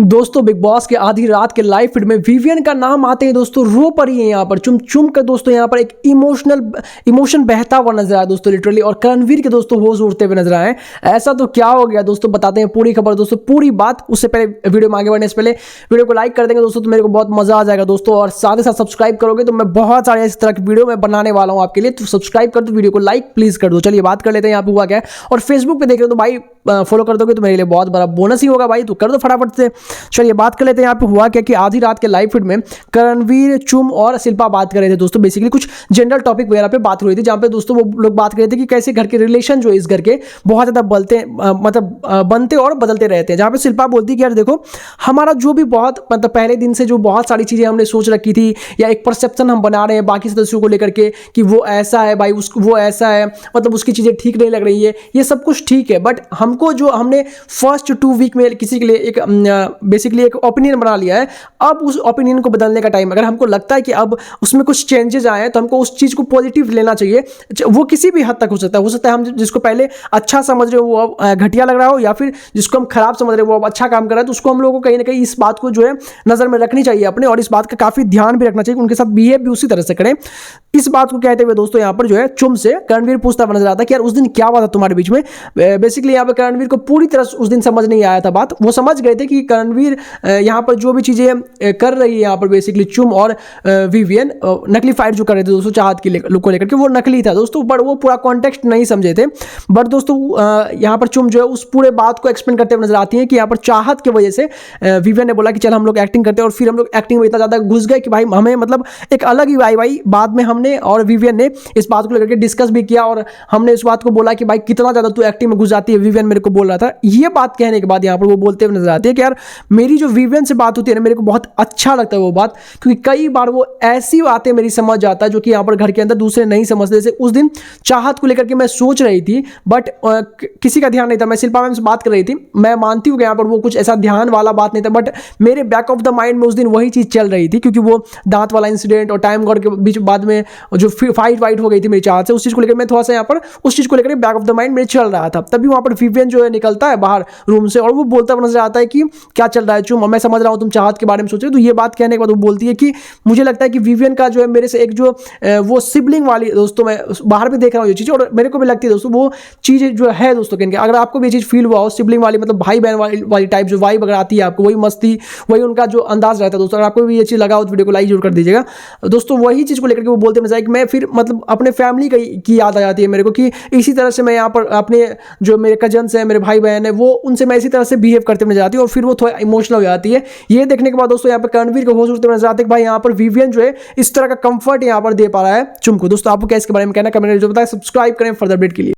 दोस्तों big boss के आधी रात के लाइव फीड में विवियन का नाम आते ही दोस्तों रो पड़ी है यहाँ पर चुम चुम कर दोस्तों यहाँ पर एक इमोशन बहता हुआ नजर आया दोस्तों लिटरली। और करणवीर के दोस्तों होश उड़ते हुए नजर आए। ऐसा तो क्या हो गया दोस्तों, बताते हैं पूरी खबर दोस्तों, पूरी बात। उससे पहले वीडियो में आगे बढ़ने से पहले वीडियो को लाइक कर देंगे दोस्तों तो मेरे को बहुत मजा आ जाएगा दोस्तों। और साथ ही साथ सब्सक्राइब करोगे तो मैं बहुत सारे इस तरह की वीडियो मैं बनाने वाला हूँ आपके लिए, तो सब्सक्राइब कर दो, वीडियो को लाइक प्लीज कर दो। चलिए बात कर लेते हैं यहाँ पे हुआ क्या है। और फेसबुक पे देख रहे हो तो भाई फॉलो कर दोगे तो मेरे लिए बहुत बड़ा बोनस ही होगा भाई, तो कर दो फटाफट से। चलिए बात कर लेते हैं यहाँ पे हुआ क्या कि आधी रात के लाइव फीड में करणवीर, चुम और शिल्पा बात कर रहे थे दोस्तों। बेसिकली कुछ जनरल टॉपिक वगैरह पे बात हो रही थी, जहाँ पे दोस्तों वो लोग बात कर रहे थे कि कैसे घर के रिलेशन जो इस घर के बहुत ज्यादा बनते और बदलते रहते हैं। जहाँ पे शिल्पा बोलती है कि यार देखो हमारा जो भी बहुत पहले दिन से जो बहुत सारी चीजें हमने सोच रखी थी या एक परसेप्शन हम बना रहे हैं बाकी सदस्यों को लेकर के कि वो ऐसा है भाई, वो ऐसा है, उसकी चीजें ठीक नहीं लग रही है, ये सब कुछ ठीक है। बट हमको जो हमने फर्स्ट 2 वीक में किसी के लिए एक बेसिकली एक ओपिनियन बना लिया है, अब उस ओपिनियन को बदलने का टाइम। अगर हमको लगता है कि अब उसमें कुछ चेंजेस आए हैं तो हमको उस चीज को पॉजिटिव लेना चाहिए। वो किसी भी हद तक हो सकता है हम जिसको पहले अच्छा समझ रहे हो वो अब घटिया लग रहा हो, या फिर जिसको हम खराब समझ रहे हो वो अब अच्छा काम कर रहा है, तो उसको हम लोगों को कहीं ना कहीं इस बात को जो है नजर में रखनी चाहिए अपने, और इस बात का काफी ध्यान भी रखना चाहिए, उनके साथ बिहेव भी उसी तरह से करें। इस बात को कहते हुए दोस्तों यहाँ पर जो है चुम से करणवीर पूछता हुआ नजर आता है कि यार उस दिन क्या हुआ था तुम्हारे बीच में। बेसिकली यहाँ पर करणवीर को पूरी तरह उस दिन समझ नहीं आया था बात। वो समझ गए थे कि करणवीर यहाँ पर जो भी चीजें कर रही है यहाँ पर बेसिकली चुम और विवियन नकली फाइट जो कर रहे थे दोस्तों चाहत के को लेकर के, वो नकली था दोस्तों, बट वो पूरा कॉन्टेक्स्ट नहीं समझे थे। बट दोस्तों यहाँ पर चुम जो है उस पूरे बात को एक्सप्लेन करते हुए नजर आती है कि यहाँ पर चाहत की वजह से विवियन ने बोला कि चल हम लोग एक्टिंग करते हैं, और फिर हम लोग एक्टिंग में इतना ज्यादा घुस गए कि भाई हमें एक अलग ही वाई बाद में हमने और विवियन ने इस बात को लेकर के डिस्कस भी किया, और हमने इस बात को बोला कि भाई कितना ज्यादा तू एक्टिंग में घुस जाती है, विवियन मेरे को बोल रहा था। ये बात कहने के बाद यहाँ पर वो बोलते हुए नजर आती है कि यार मेरी जो विवियन से बात होती है ना, मेरे को बहुत अच्छा लगता है वो बात, क्योंकि कई बार वो ऐसी बातें मेरी समझ जाता है जो कि यहाँ पर घर के अंदर दूसरे नहीं समझते। जैसे उस दिन चाहत को लेकर के मैं सोच रही थी बट किसी का ध्यान नहीं था, मैं शिल्पा मैम से बात कर रही थी, मैं मानती हूँ कि यहाँ पर वो कुछ ऐसा ध्यान वाला बात नहीं था, बट मेरे बैक ऑफ द माइंड में उस दिन वही चीज चल रही थी, क्योंकि वो दांत वाला इंसिडेंट और टाइम गॉड के बीच बाद में जो फाइट हो गई थी मेरी चाहत से, उस चीज को लेकर मैं थोड़ा सा यहाँ पर उस चीज को लेकर बैक ऑफ द माइंड मेरे चल रहा था। तभी वहां पर विवियन जो है निकलता है बाहर रूम से और वो बोलता हुआ नजर आता है कि क्या चल रहा है चुम, मैं समझ रहा हूँ तुम चाहत के बारे में सोच रहे हो। तो ये बात कहने के बाद वो बोलती है कि मुझे लगता है कि विवियन का जो है मेरे से एक जो वो सिबलिंग वाली दोस्तों, मैं बाहर भी देख रहा हूँ ये चीज और मेरे को भी लगती है दोस्तों वो चीज जो है दोस्तों कहने, अगर आपको भी ये चीज फील हुआ हो सिबलिंग वाली, भाई बहन वाली टाइप जो वाइब अगर आती है आपको, वही मस्ती वही उनका जो अंदाज रहता है दोस्तों, अगर आपको भी ये चीज लगा हो तो वीडियो को लाइक जरूर कर दीजिएगा दोस्तों। वही चीज को लेकर के वो बोलते हैं कि मैं फिर अपने फैमिली की याद आ जाती है मेरे को, कि इसी तरह से मैं यहाँ पर अपने जो मेरे कजन्स हैं, मेरे भाई बहन है, वो उनसे मैं इसी तरह से बिहेव करते हुए नजर आती है, और फिर वो थोड़ा इमोशनल हो जाती है। ये देखने के बाद दोस्तों यहाँ पर करणवीर को होश उड़ते हुए नजर आते हैं कि भाई यहाँ पर विवियन जो है इस तरह का कंफर्ट यहाँ पर दे पा रहा है चुम को। दोस्तों आपको क्या इसके बारे में कहना, कमेंट में जो बताएं, सब्सक्राइब करें फर्दर अपडेट के लिए।